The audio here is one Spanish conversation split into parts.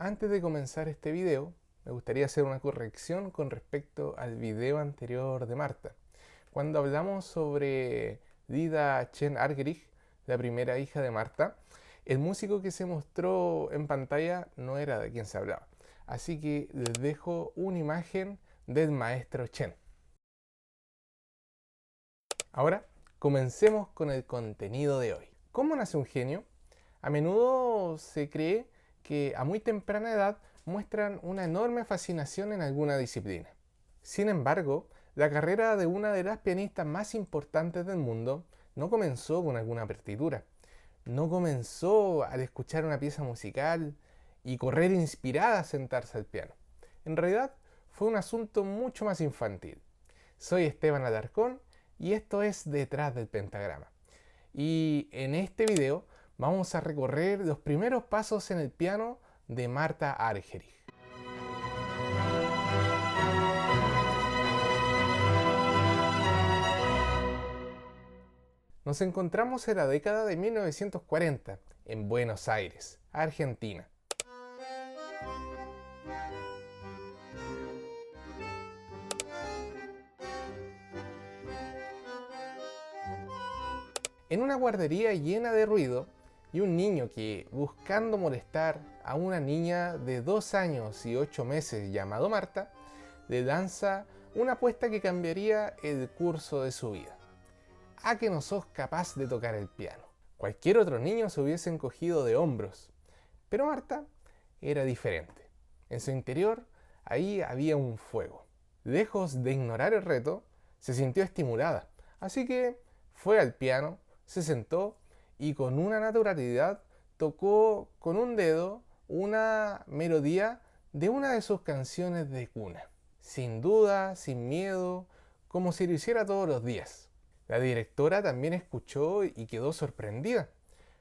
Antes de comenzar este video, me gustaría hacer una corrección con respecto al video anterior de Marta. Cuando hablamos sobre Dida Chen Argerich, la primera hija de Marta, el músico que se mostró en pantalla no era de quien se hablaba. Así que les dejo una imagen del maestro Chen. Ahora, comencemos con el contenido de hoy. ¿Cómo nace un genio? A menudo se cree que a muy temprana edad muestran una enorme fascinación en alguna disciplina. Sin embargo, la carrera de una de las pianistas más importantes del mundo no comenzó con alguna partitura. No comenzó al escuchar una pieza musical y correr inspirada a sentarse al piano. En realidad, fue un asunto mucho más infantil. Soy Esteban Alarcón y esto es Detrás del Pentagrama. Y en este video vamos a recorrer los primeros pasos en el piano de Marta Argerich. Nos encontramos en la década de 1940, en Buenos Aires, Argentina. En una guardería llena de ruido y un niño que, buscando molestar a una niña de 2 años y 8 meses llamado Marta, le lanza una apuesta que cambiaría el curso de su vida. A que no sos capaz de tocar el piano. Cualquier otro niño se hubiese encogido de hombros, pero Marta era diferente. En su interior, ahí había un fuego. Lejos de ignorar el reto, se sintió estimulada, así que fue al piano, se sentó y con una naturalidad tocó con un dedo una melodía de una de sus canciones de cuna. Sin duda, sin miedo, como si lo hiciera todos los días. La directora también escuchó y quedó sorprendida.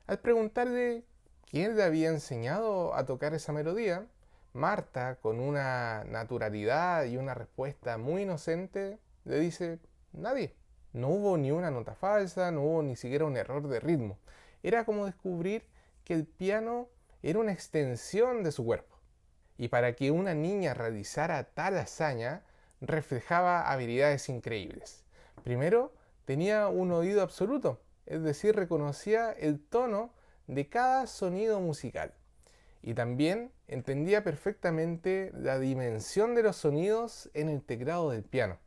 Al preguntarle quién le había enseñado a tocar esa melodía, Marta, con una naturalidad y una respuesta muy inocente, le dice, nadie. No hubo ni una nota falsa, no hubo ni siquiera un error de ritmo. Era como descubrir que el piano era una extensión de su cuerpo. Y para que una niña realizara tal hazaña, reflejaba habilidades increíbles. Primero, tenía un oído absoluto, es decir, reconocía el tono de cada sonido musical. Y también entendía perfectamente la dimensión de los sonidos en el teclado del piano.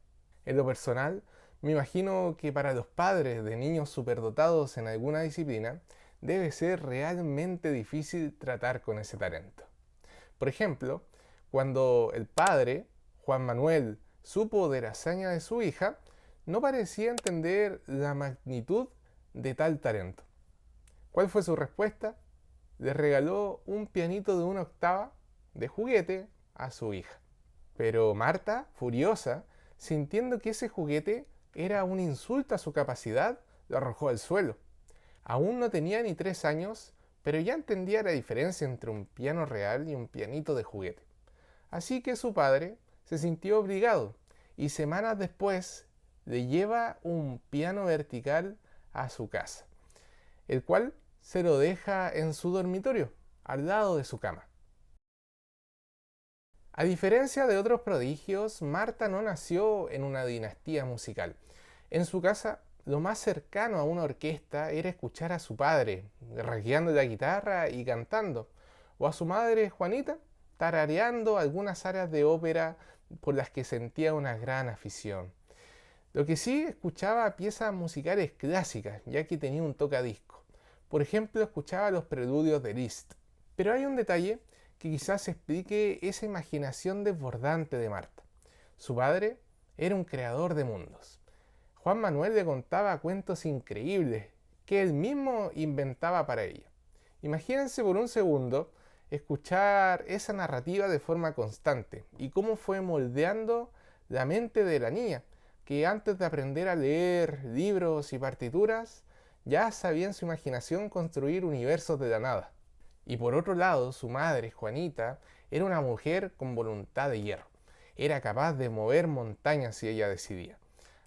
En lo personal, me imagino que para los padres de niños superdotados en alguna disciplina, debe ser realmente difícil tratar con ese talento. Por ejemplo, cuando el padre, Juan Manuel, supo de la hazaña de su hija, no parecía entender la magnitud de tal talento. ¿Cuál fue su respuesta? Le regaló un pianito de 1 octava de juguete a su hija. Pero Marta, furiosa, sintiendo que ese juguete era un insulto a su capacidad, lo arrojó al suelo. Aún no tenía ni 3 años, pero ya entendía la diferencia entre un piano real y un pianito de juguete. Así que su padre se sintió obligado y semanas después le lleva un piano vertical a su casa, el cual se lo deja en su dormitorio, al lado de su cama. A diferencia de otros prodigios, Marta no nació en una dinastía musical. En su casa, lo más cercano a una orquesta era escuchar a su padre rasgueando la guitarra y cantando, o a su madre Juanita tarareando algunas áreas de ópera por las que sentía una gran afición. Lo que sí, escuchaba piezas musicales clásicas, ya que tenía un tocadisco. Por ejemplo, escuchaba los preludios de Liszt. Pero hay un detalle que quizás explique esa imaginación desbordante de Marta. Su padre era un creador de mundos. Juan Manuel le contaba cuentos increíbles que él mismo inventaba para ella. Imagínense por un segundo escuchar esa narrativa de forma constante y cómo fue moldeando la mente de la niña, que antes de aprender a leer libros y partituras, ya sabía en su imaginación construir universos de la nada. Y por otro lado, su madre, Juanita, era una mujer con voluntad de hierro. Era capaz de mover montañas si ella decidía.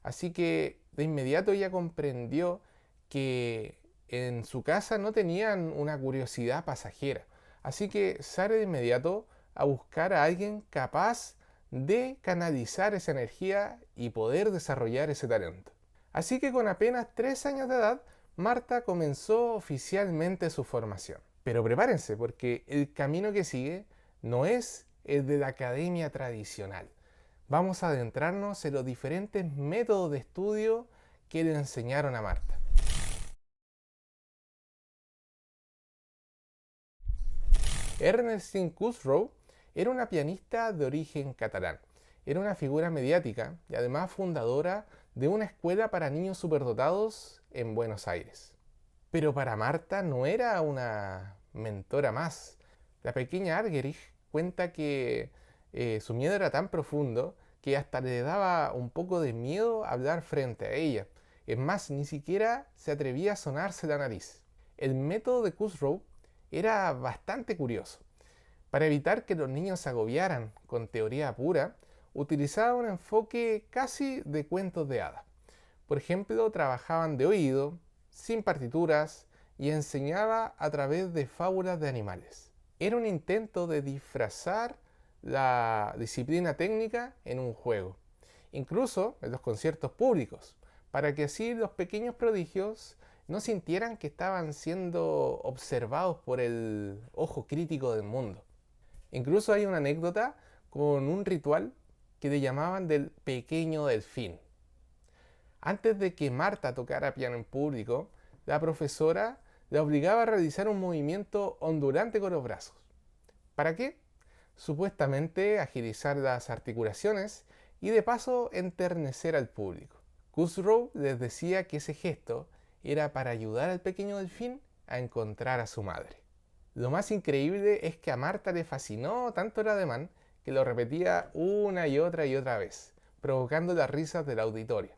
Así que de inmediato ella comprendió que en su casa no tenían una curiosidad pasajera. Así que sale de inmediato a buscar a alguien capaz de canalizar esa energía y poder desarrollar ese talento. Así que con apenas 3 años de edad, Marta comenzó oficialmente su formación. Pero prepárense, porque el camino que sigue no es el de la academia tradicional. Vamos a adentrarnos en los diferentes métodos de estudio que le enseñaron a Marta. Ernestine Khusro era una pianista de origen catalán. Era una figura mediática y además fundadora de una escuela para niños superdotados en Buenos Aires. Pero para Marta no era una mentora más. La pequeña Argerich cuenta que su miedo era tan profundo que hasta le daba un poco de miedo hablar frente a ella. Es más, ni siquiera se atrevía a sonarse la nariz. El método de Khusro era bastante curioso. Para evitar que los niños se agobiaran con teoría pura, utilizaba un enfoque casi de cuentos de hadas. Por ejemplo, trabajaban de oído, sin partituras, y enseñaba a través de fábulas de animales. Era un intento de disfrazar la disciplina técnica en un juego, incluso en los conciertos públicos, para que así los pequeños prodigios no sintieran que estaban siendo observados por el ojo crítico del mundo. Incluso hay una anécdota con un ritual que le llamaban del pequeño delfín. Antes de que Marta tocara piano en público, la profesora la obligaba a realizar un movimiento ondulante con los brazos. ¿Para qué? Supuestamente agilizar las articulaciones y de paso enternecer al público. Khusro les decía que ese gesto era para ayudar al pequeño delfín a encontrar a su madre. Lo más increíble es que a Marta le fascinó tanto el ademán que lo repetía una y otra vez, provocando las risas del auditorio.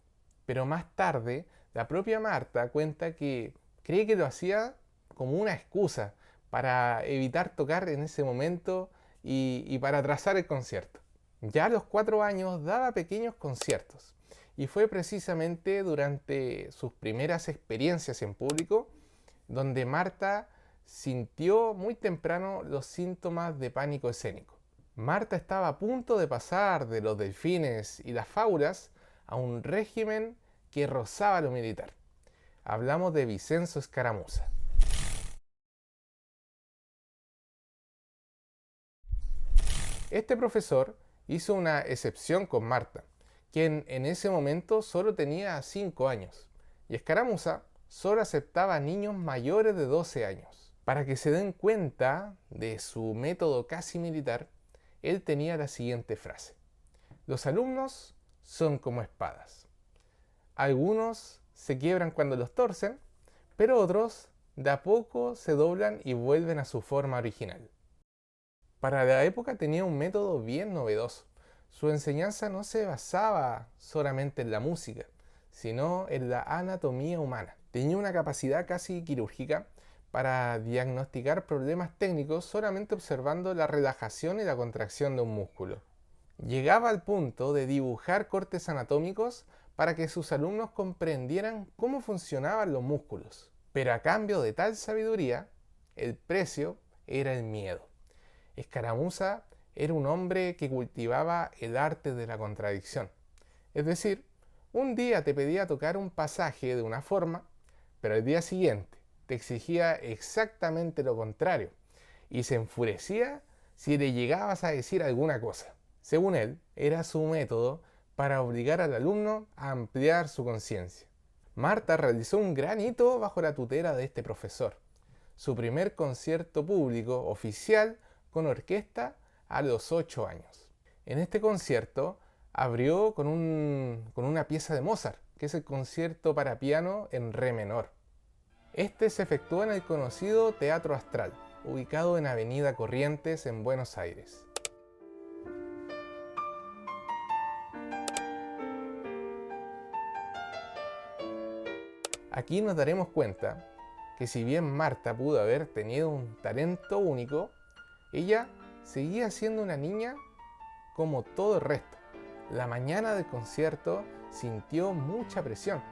Pero más tarde, la propia Marta cuenta que cree que lo hacía como una excusa para evitar tocar en ese momento y para atrasar el concierto. Ya a los 4 años daba pequeños conciertos y fue precisamente durante sus primeras experiencias en público donde Marta sintió muy temprano los síntomas de pánico escénico. Marta estaba a punto de pasar de los delfines y las fábulas a un régimen que rozaba lo militar. Hablamos de Vicenzo Escaramuza. Este profesor hizo una excepción con Marta, quien en ese momento solo tenía 5 años, y Escaramuza solo aceptaba a niños mayores de 12 años. Para que se den cuenta de su método casi militar, él tenía la siguiente frase: los alumnos son como espadas. Algunos se quiebran cuando los torcen, pero otros de a poco se doblan y vuelven a su forma original. Para la época tenía un método bien novedoso. Su enseñanza no se basaba solamente en la música, sino en la anatomía humana. Tenía una capacidad casi quirúrgica para diagnosticar problemas técnicos solamente observando la relajación y la contracción de un músculo. Llegaba al punto de dibujar cortes anatómicos para que sus alumnos comprendieran cómo funcionaban los músculos. Pero a cambio de tal sabiduría, el precio era el miedo. Escaramuza era un hombre que cultivaba el arte de la contradicción. Es decir, un día te pedía tocar un pasaje de una forma, pero el día siguiente te exigía exactamente lo contrario y se enfurecía si le llegabas a decir alguna cosa. Según él, era su método para obligar al alumno a ampliar su conciencia. Marta realizó un gran hito bajo la tutela de este profesor. Su primer concierto público oficial con orquesta a los 8 años. En este concierto abrió con una pieza de Mozart, que es el concierto para piano en re menor. Este se efectuó en el conocido Teatro Astral, ubicado en Avenida Corrientes en Buenos Aires. Aquí nos daremos cuenta que si bien Marta pudo haber tenido un talento único, ella seguía siendo una niña como todo el resto. La mañana del concierto sintió mucha presión.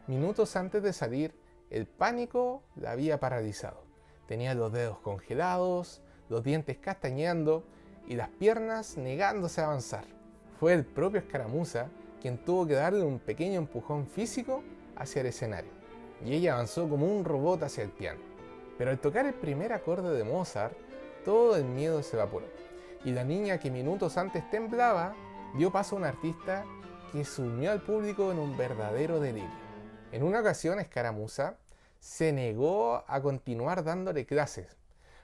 Minutos antes de salir, el pánico la había paralizado. Tenía los dedos congelados, los dientes castañeando y las piernas negándose a avanzar. Fue el propio Escaramuza quien tuvo que darle un pequeño empujón físico hacia el escenario, y ella avanzó como un robot hacia el piano. Pero al tocar el primer acorde de Mozart, todo el miedo se evaporó, y la niña que minutos antes temblaba dio paso a un artista que sumió al público en un verdadero delirio. En una ocasión, Escaramuza se negó a continuar dándole clases,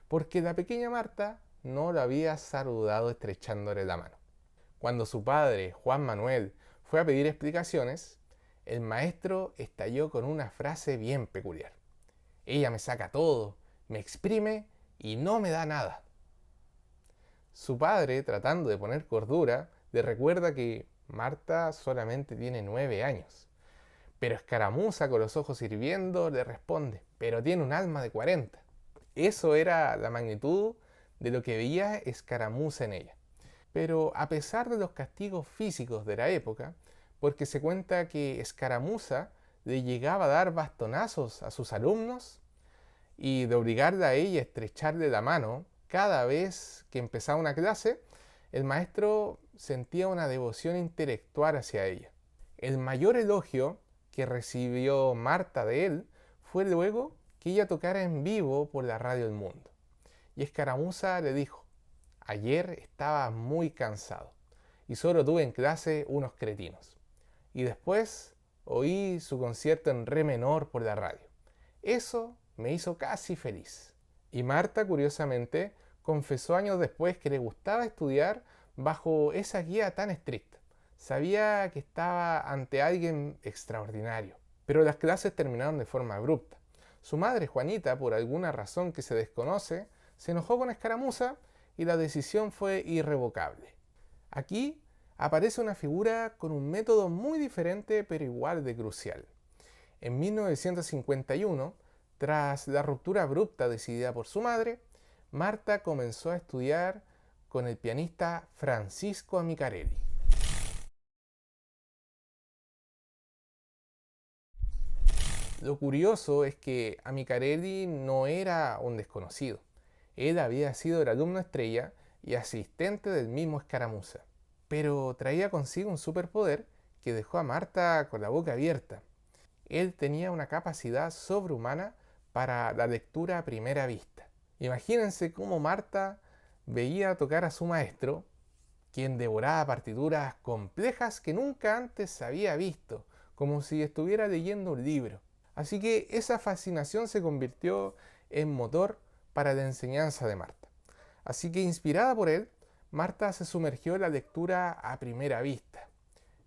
porque la pequeña Marta no lo había saludado estrechándole la mano. Cuando su padre, Juan Manuel, fue a pedir explicaciones, el maestro estalló con una frase bien peculiar. Ella me saca todo, me exprime y no me da nada. Su padre, tratando de poner cordura, le recuerda que Marta solamente tiene 9 años. Pero Escaramuza, con los ojos hirviendo, le responde, pero tiene un alma de 40. Eso era la magnitud de lo que veía Escaramuza en ella. Pero a pesar de los castigos físicos de la época, porque se cuenta que Escaramuza le llegaba a dar bastonazos a sus alumnos y de obligarla a ella a estrecharle la mano cada vez que empezaba una clase, el maestro sentía una devoción intelectual hacia ella. El mayor elogio que recibió Marta de él fue luego que ella tocara en vivo por la radio El Mundo. Y Escaramuza le dijo, ayer estaba muy cansado y solo tuve en clase unos cretinos. Y después oí su concierto en re menor por la radio. Eso me hizo casi feliz. Y Marta, curiosamente, confesó años después que le gustaba estudiar bajo esa guía tan estricta. Sabía que estaba ante alguien extraordinario. Pero las clases terminaron de forma abrupta. Su madre, Juanita, por alguna razón que se desconoce, se enojó con Escaramuza y la decisión fue irrevocable. Aquí aparece una figura con un método muy diferente pero igual de crucial. En 1951, tras la ruptura abrupta decidida por su madre, Marta comenzó a estudiar con el pianista Francisco Amicarelli. Lo curioso es que Amicarelli no era un desconocido. Él había sido el alumno estrella y asistente del mismo Escaramuza. Pero traía consigo un superpoder que dejó a Marta con la boca abierta. Él tenía una capacidad sobrehumana para la lectura a primera vista. Imagínense cómo Marta veía tocar a su maestro, quien devoraba partituras complejas que nunca antes había visto, como si estuviera leyendo un libro. Así que esa fascinación se convirtió en motor para la enseñanza de Marta. Así que inspirada por él, Marta se sumergió en la lectura a primera vista.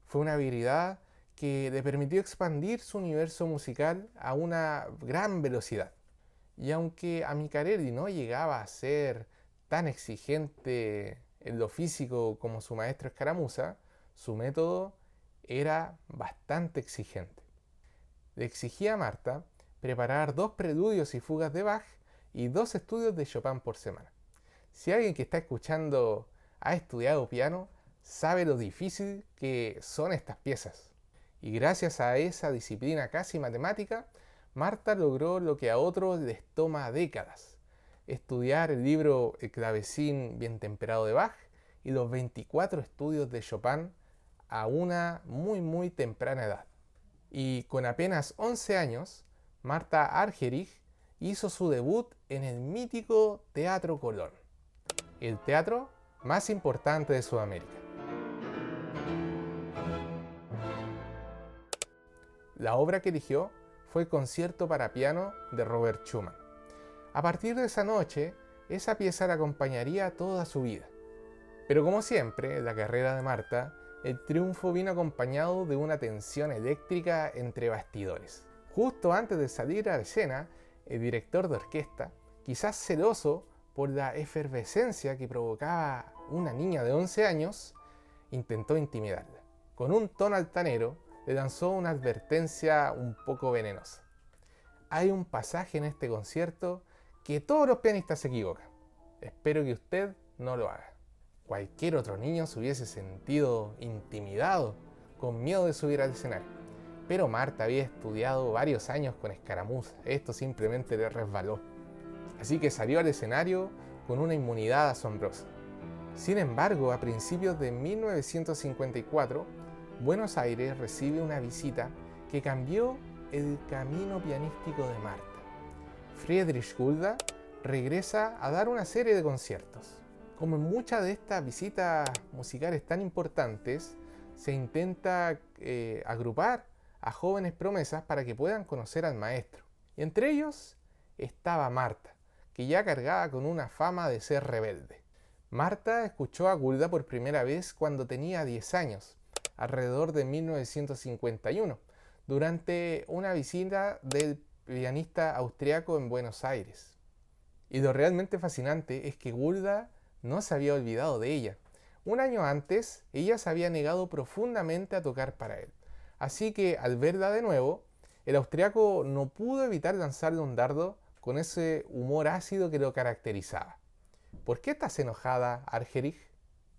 Fue una habilidad que le permitió expandir su universo musical a una gran velocidad. Y aunque Amicarelli no llegaba a ser tan exigente en lo físico como su maestro Escaramuza, su método era bastante exigente. Le exigía a Marta preparar 2 preludios y fugas de Bach y 2 estudios de Chopin por semana. Si alguien que está escuchando ha estudiado piano, sabe lo difícil que son estas piezas. Y gracias a esa disciplina casi matemática, Marta logró lo que a otros les toma décadas: estudiar el libro El clavecín bien temperado de Bach y los 24 estudios de Chopin a una muy temprana edad. Y con apenas 11 años, Marta Argerich hizo su debut en el mítico Teatro Colón, el teatro más importante de Sudamérica. La obra que eligió fue el Concierto para piano de Robert Schumann. A partir de esa noche, esa pieza la acompañaría toda su vida. Pero como siempre, en la carrera de Marta, el triunfo vino acompañado de una tensión eléctrica entre bastidores. Justo antes de salir a la escena, el director de orquesta, quizás celoso por la efervescencia que provocaba una niña de 11 años, intentó intimidarla. Con un tono altanero, le lanzó una advertencia un poco venenosa. Hay un pasaje en este concierto que todos los pianistas se equivocan. Espero que usted no lo haga. Cualquier otro niño se hubiese sentido intimidado, con miedo de subir al escenario. Pero Marta había estudiado varios años con Escaramuza. Esto simplemente le resbaló. Así que salió al escenario con una inmunidad asombrosa. Sin embargo, a principios de 1954, Buenos Aires recibe una visita que cambió el camino pianístico de Marta. Friedrich Gulda regresa a dar una serie de conciertos. Como en muchas de estas visitas musicales tan importantes, se intenta agrupar a jóvenes promesas para que puedan conocer al maestro. Y entre ellos estaba Marta, que ya cargaba con una fama de ser rebelde. Marta escuchó a Gulda por primera vez cuando tenía 10 años, alrededor de 1951, durante una visita del pianista austriaco en Buenos Aires. Y lo realmente fascinante es que Gulda no se había olvidado de ella. Un año antes, ella se había negado profundamente a tocar para él. Así que al verla de nuevo, el austriaco no pudo evitar lanzarle un dardo con ese humor ácido que lo caracterizaba. ¿Por qué estás enojada, Argerich?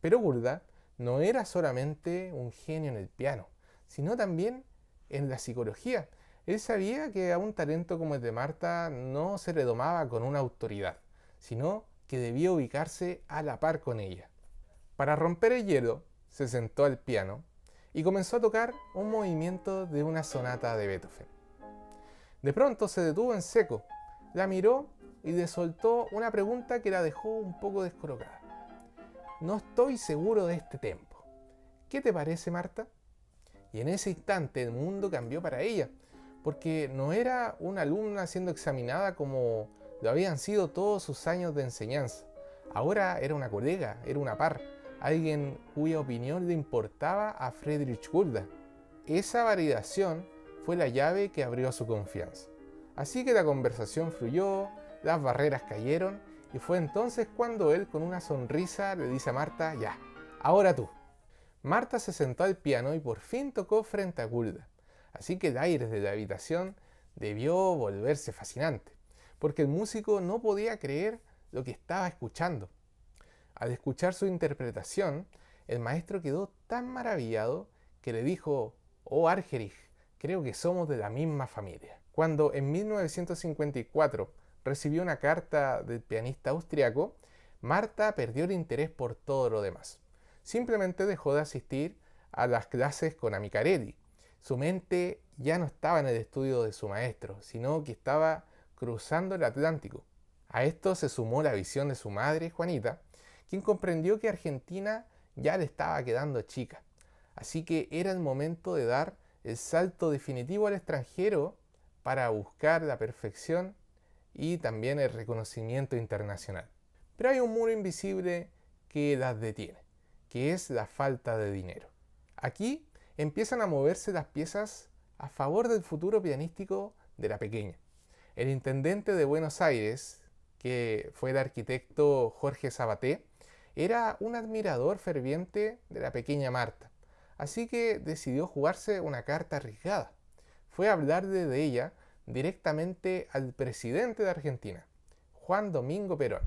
Pero Gulda no era solamente un genio en el piano, sino también en la psicología. Él sabía que a un talento como el de Marta no se le domaba con una autoridad, sino que debía ubicarse a la par con ella. Para romper el hielo, se sentó al piano y comenzó a tocar un movimiento de una sonata de Beethoven. De pronto se detuvo en seco, la miró y le soltó una pregunta que la dejó un poco descolocada. No estoy seguro de este tempo. ¿Qué te parece, Marta? Y en ese instante el mundo cambió para ella, porque no era una alumna siendo examinada como lo habían sido todos sus años de enseñanza. Ahora era una colega, era una par, alguien cuya opinión le importaba a Friedrich Gulda. Esa validación fue la llave que abrió su confianza. Así que la conversación fluyó, las barreras cayeron y fue entonces cuando él con una sonrisa le dice a Marta, ya, ahora tú. Marta se sentó al piano y por fin tocó frente a Gulda. Así que el aire de la habitación debió volverse fascinante, porque el músico no podía creer lo que estaba escuchando. Al escuchar su interpretación, el maestro quedó tan maravillado que le dijo, oh Argerich, creo que somos de la misma familia. Cuando en 1954 recibió una carta del pianista austriaco, Marta perdió el interés por todo lo demás. Simplemente dejó de asistir a las clases con Amicarelli. Su mente ya no estaba en el estudio de su maestro, sino que estaba cruzando el Atlántico. A esto se sumó la visión de su madre, Juanita, quien comprendió que Argentina ya le estaba quedando chica. Así que era el momento de dar el salto definitivo al extranjero para buscar la perfección y también el reconocimiento internacional. Pero hay un muro invisible que las detiene, que es la falta de dinero. Aquí empiezan a moverse las piezas a favor del futuro pianístico de la pequeña. El intendente de Buenos Aires, que fue el arquitecto Jorge Sabaté, era un admirador ferviente de la pequeña Marta, así que decidió jugarse una carta arriesgada. Fue a hablarle de ella directamente al presidente de Argentina, Juan Domingo Perón.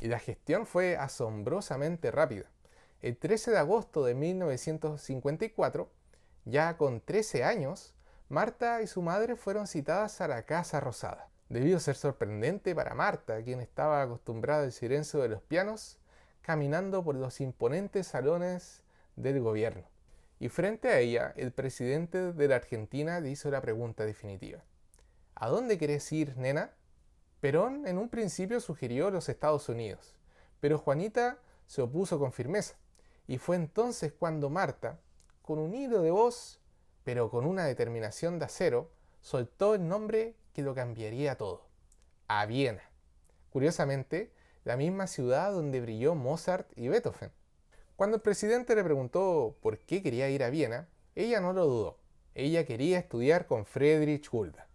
Y la gestión fue asombrosamente rápida. El 13 de agosto de 1954, ya con 13 años, Marta y su madre fueron citadas a la Casa Rosada. Debió ser sorprendente para Marta, quien estaba acostumbrada al silencio de los pianos, caminando por los imponentes salones del gobierno. Y frente a ella, el presidente de la Argentina le hizo la pregunta definitiva. ¿A dónde querés ir, nena? Perón en un principio sugirió los Estados Unidos, pero Juanita se opuso con firmeza. Y fue entonces cuando Marta, con un hilo de voz, pero con una determinación de acero, soltó el nombre que lo cambiaría todo: a Viena. Curiosamente, la misma ciudad donde brilló Mozart y Beethoven. Cuando el presidente le preguntó por qué quería ir a Viena, ella no lo dudó. Ella quería estudiar con Friedrich Gulda.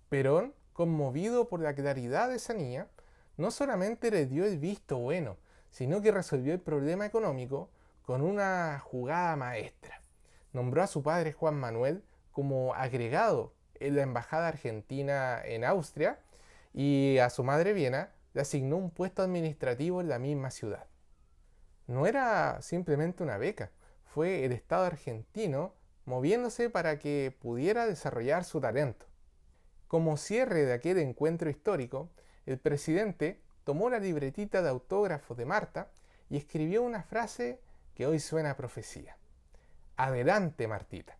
Perón, conmovido por la claridad de esa niña, no solamente le dio el visto bueno, sino que resolvió el problema económico con una jugada maestra. Nombró a su padre Juan Manuel como agregado en la embajada argentina en Austria y a su madre Viena le asignó un puesto administrativo en la misma ciudad. No era simplemente una beca, fue el Estado argentino moviéndose para que pudiera desarrollar su talento. Como cierre de aquel encuentro histórico, el presidente tomó la libretita de autógrafos de Marta y escribió una frase que hoy suena a profecía. Adelante, Martita.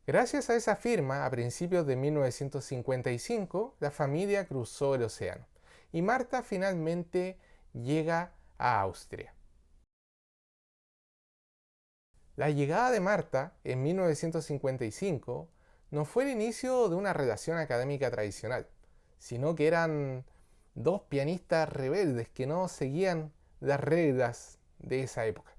Gracias a esa firma, a principios de 1955, la familia cruzó el océano y Marta finalmente llega a Austria. La llegada de Marta en 1955 no fue el inicio de una relación académica tradicional, sino que eran dos pianistas rebeldes que no seguían las reglas de esa época.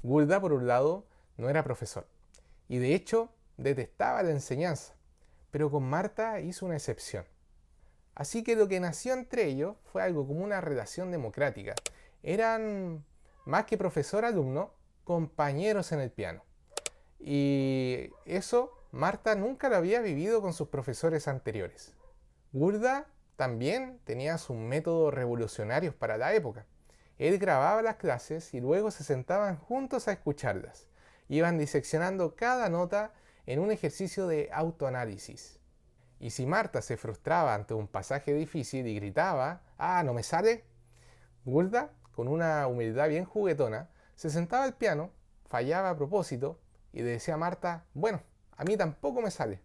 Gulda, por un lado, no era profesor, y de hecho detestaba la enseñanza, pero con Marta hizo una excepción. Así que lo que nació entre ellos fue algo como una relación democrática. Eran, más que profesor-alumno, compañeros en el piano. Y eso Marta nunca lo había vivido con sus profesores anteriores. Gulda también tenía sus métodos revolucionarios para la época. Él grababa las clases y luego se sentaban juntos a escucharlas. Iban diseccionando cada nota en un ejercicio de autoanálisis. Y si Marta se frustraba ante un pasaje difícil y gritaba, ¡ah, no me sale!, Gulda, con una humildad bien juguetona, se sentaba al piano, fallaba a propósito y le decía a Marta, bueno, a mí tampoco me sale.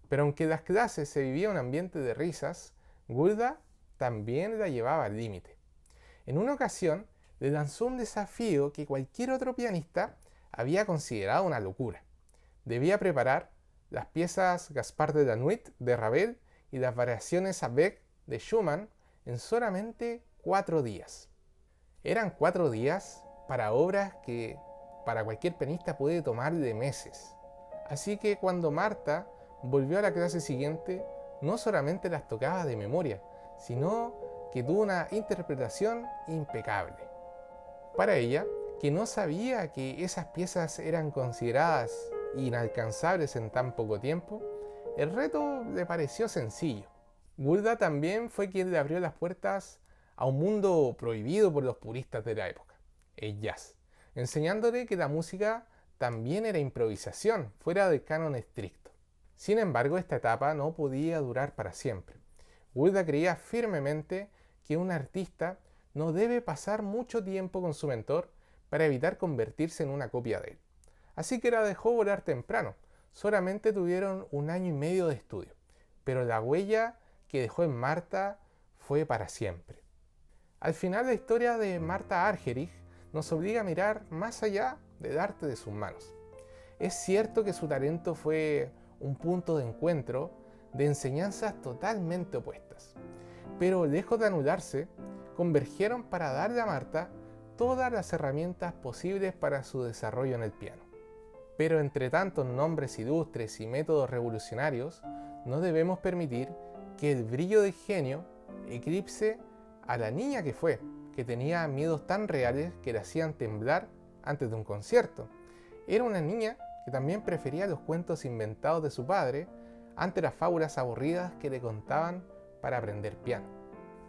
Pero aunque en las clases se vivía un ambiente de risas, Gulda también la llevaba al límite. En una ocasión le lanzó un desafío que cualquier otro pianista había considerado una locura. Debía preparar las piezas Gaspard de la Nuit de Ravel y las variaciones a Beck de Schumann en solamente 4 días. Eran 4 días para obras que para cualquier pianista puede tomar de meses. Así que cuando Marta volvió a la clase siguiente, no solamente las tocaba de memoria, sino que tuvo una interpretación impecable. Para ella, que no sabía que esas piezas eran consideradas inalcanzables en tan poco tiempo, el reto le pareció sencillo. Gulda también fue quien le abrió las puertas a un mundo prohibido por los puristas de la época, el jazz, enseñándole que la música también era improvisación, fuera del canon estricto. Sin embargo, esta etapa no podía durar para siempre. Gulda creía firmemente que un artista no debe pasar mucho tiempo con su mentor para evitar convertirse en una copia de él. Así que la dejó volar temprano. Solamente tuvieron 1 año y medio de estudio, pero la huella que dejó en Marta fue para siempre. Al final, la historia de Marta Argerich nos obliga a mirar más allá del arte de sus manos. Es cierto que su talento fue un punto de encuentro de enseñanzas totalmente opuestas, pero lejos de anularse, convergieron para darle a Marta todas las herramientas posibles para su desarrollo en el piano. Pero entre tantos nombres ilustres y métodos revolucionarios, no debemos permitir que el brillo del genio eclipse a la niña que fue, que tenía miedos tan reales que la hacían temblar antes de un concierto. Era una niña que también prefería los cuentos inventados de su padre ante las fábulas aburridas que le contaban para aprender piano.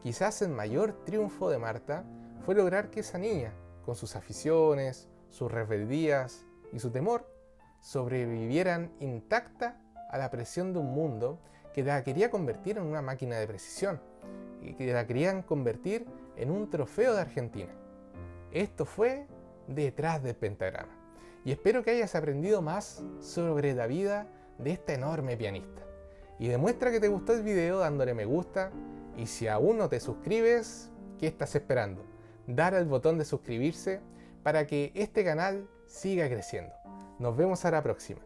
Quizás el mayor triunfo de Marta fue lograr que esa niña, con sus aficiones, sus rebeldías y su temor, sobrevivieran intacta a la presión de un mundo que la quería convertir en una máquina de precisión y que la querían convertir en un trofeo de Argentina. Esto fue Detrás del Pentagrama y espero que hayas aprendido más sobre la vida de esta enorme pianista. Y demuestra que te gustó el video dándole me gusta, y si aún no te suscribes, ¿qué estás esperando? Dar al botón de suscribirse para que este canal siga creciendo. Nos vemos a la próxima.